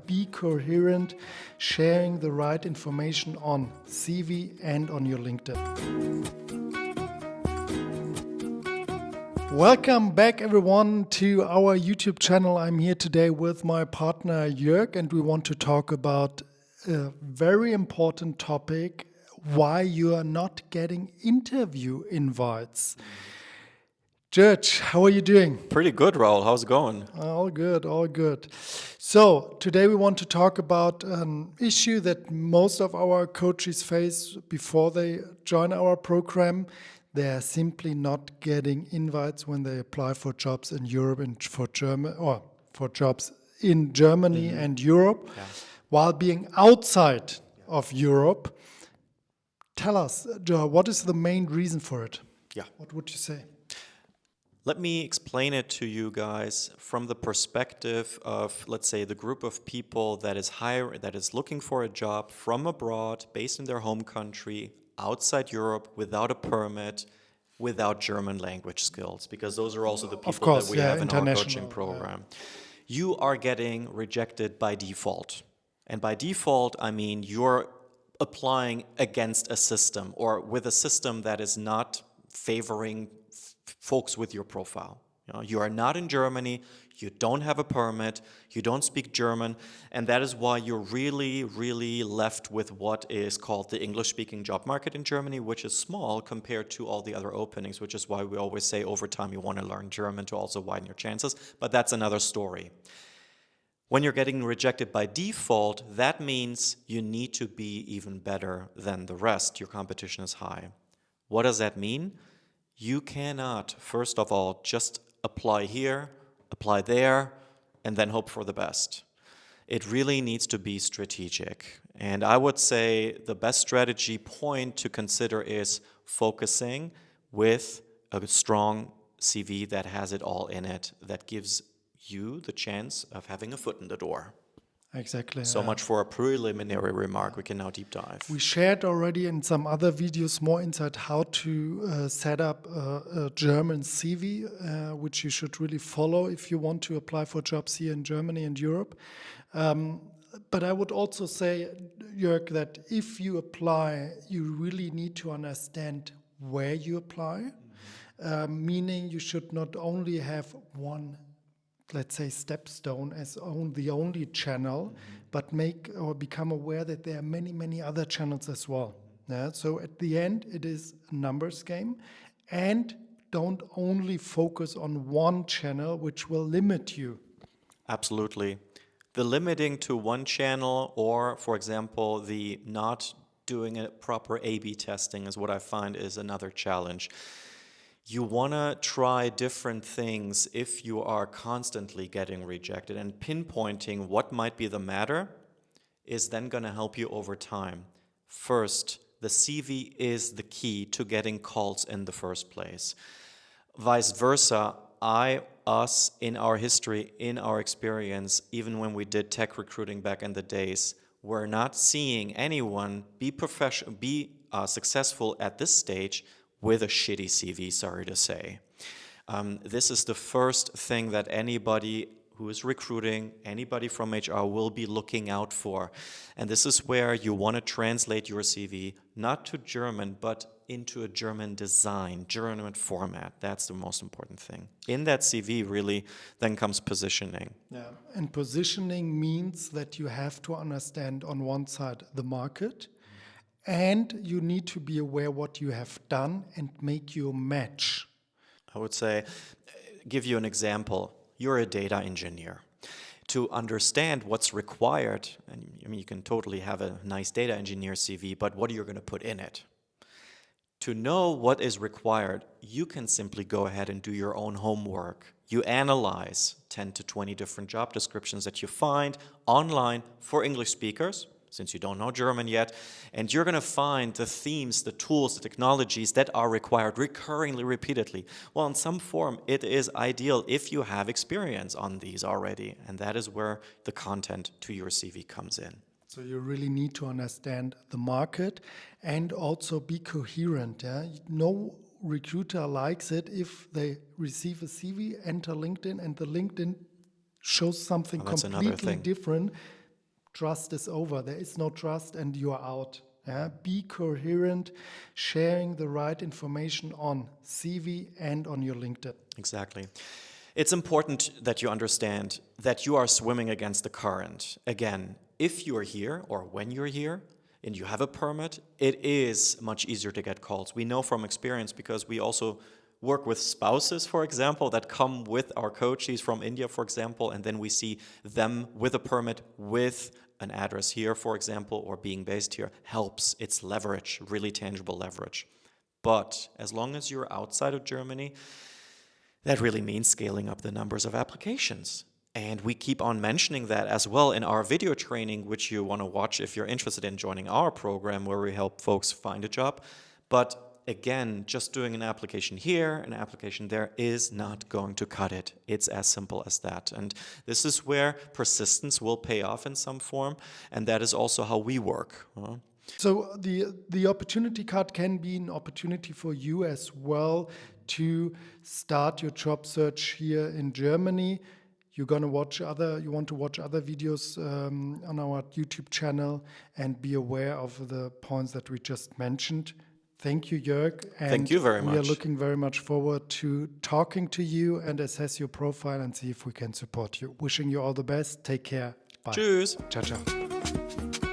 be coherent, sharing the right information on CV and on your LinkedIn. Welcome back everyone to our YouTube channel. I'm here today with my partner Jörg, and we want to talk about a very important topic, why you are not getting interview invites. Jörg, how are you doing? Pretty good, Raul. How's it going? All good, all good. So today we want to talk about an issue that most of our coaches face before they join our program. They are simply not getting invites when they apply for jobs in Europe and for jobs in Germany and Europe, while being outside of Europe. Tell us, Joe, what is the main reason for it? Yeah. What would you say? Let me explain it to you guys from the perspective of, let's say, the group of people that is looking for a job from abroad, based in their home country, outside Europe, without a permit, without German language skills, because those are also the people that we have in our coaching program. You are getting rejected by default. And by default, I mean you're applying against a system or with a system that is not favoring folks with your profile. You are not in Germany, you don't have a permit, you don't speak German, and that is why you're really left with what is called the English-speaking job market in Germany, which is small compared to all the other openings, which is why we always say over time you want to learn German to also widen your chances, but that's another story. When you're getting rejected by default, that means you need to be even better than the rest. Your competition is high. What does that mean? You cannot, first of all, just apply here, apply there, and then hope for the best. It really needs to be strategic. And I would say the best strategy point to consider is focusing with a strong CV that has it all in it, that gives you the chance of having a foot in the door. Exactly. So much for a preliminary remark. We can now deep dive. We shared already in some other videos more insight how to set up a German CV, which you should really follow if you want to apply for jobs here in Germany and Europe. But I would also say, Jörg, that if you apply, you really need to understand where you apply, meaning you should not only have one, let's say, stepstone as the only channel, but make or become aware that there are many other channels as well. Yeah? So at the end, it is a numbers game, and don't only focus on one channel, which will limit you. Absolutely. The limiting to one channel, or for example, the not doing a proper A/B testing is what I find is another challenge. You want to try different things if you are constantly getting rejected, and pinpointing what might be the matter is then going to help you over time. First, the CV is the key to getting calls in the first place. Vice versa, us, in our history, in our experience, even when we did tech recruiting back in the days, we're not seeing anyone be successful at this stage with a shitty CV, sorry to say. This is the first thing that anybody who is recruiting, anybody from HR will be looking out for. And this is where you want to translate your CV, not to German, but into a German design, German format. That's the most important thing. In that CV, really, then comes positioning. Yeah, and positioning means that you have to understand on one side the market, and you need to be aware what you have done and make your match. I would say, give you an example. You're a data engineer. To understand what's required, and I mean, you can totally have a nice data engineer CV, but what are you going to put in it? To know what is required, you can simply go ahead and do your own homework. You analyze 10 to 20 different job descriptions that you find online for English speakers, since you don't know German yet, and you're going to find the themes, the tools, the technologies that are required recurringly, repeatedly. Well, in some form, it is ideal if you have experience on these already, and that is where the content to your CV comes in. So you really need to understand the market and also be coherent. Yeah? No recruiter likes it if they receive a CV, enter LinkedIn, and the LinkedIn shows something completely different trust is over. There is no trust and you are out. Yeah? Be coherent, sharing the right information on CV and on your LinkedIn. Exactly. It's important that you understand that you are swimming against the current. Again, if you are here or when you're here and you have a permit, it is much easier to get calls. We know from experience because we also work with spouses, for example, that come with our coachees from India, for example, and then we see them with a permit with an address here, for example, or being based here. Helps. It's leverage, really tangible leverage. But as long as you're outside of Germany, that really means scaling up the numbers of applications. And we keep on mentioning that as well in our video training, which you want to watch if you're interested in joining our program where we help folks find a job. But again, just doing an application here, an application there is not going to cut it. It's as simple as that. And this is where persistence will pay off in some form. And that is also how we work. So the opportunity card can be an opportunity for you as well to start your job search here in Germany. You want to watch other videos on our YouTube channel and be aware of the points that we just mentioned. Thank you, Jörg. And thank you very much. We are looking very much forward to talking to you and assess your profile and see if we can support you. Wishing you all the best. Take care. Bye. Tschüss. Ciao, ciao.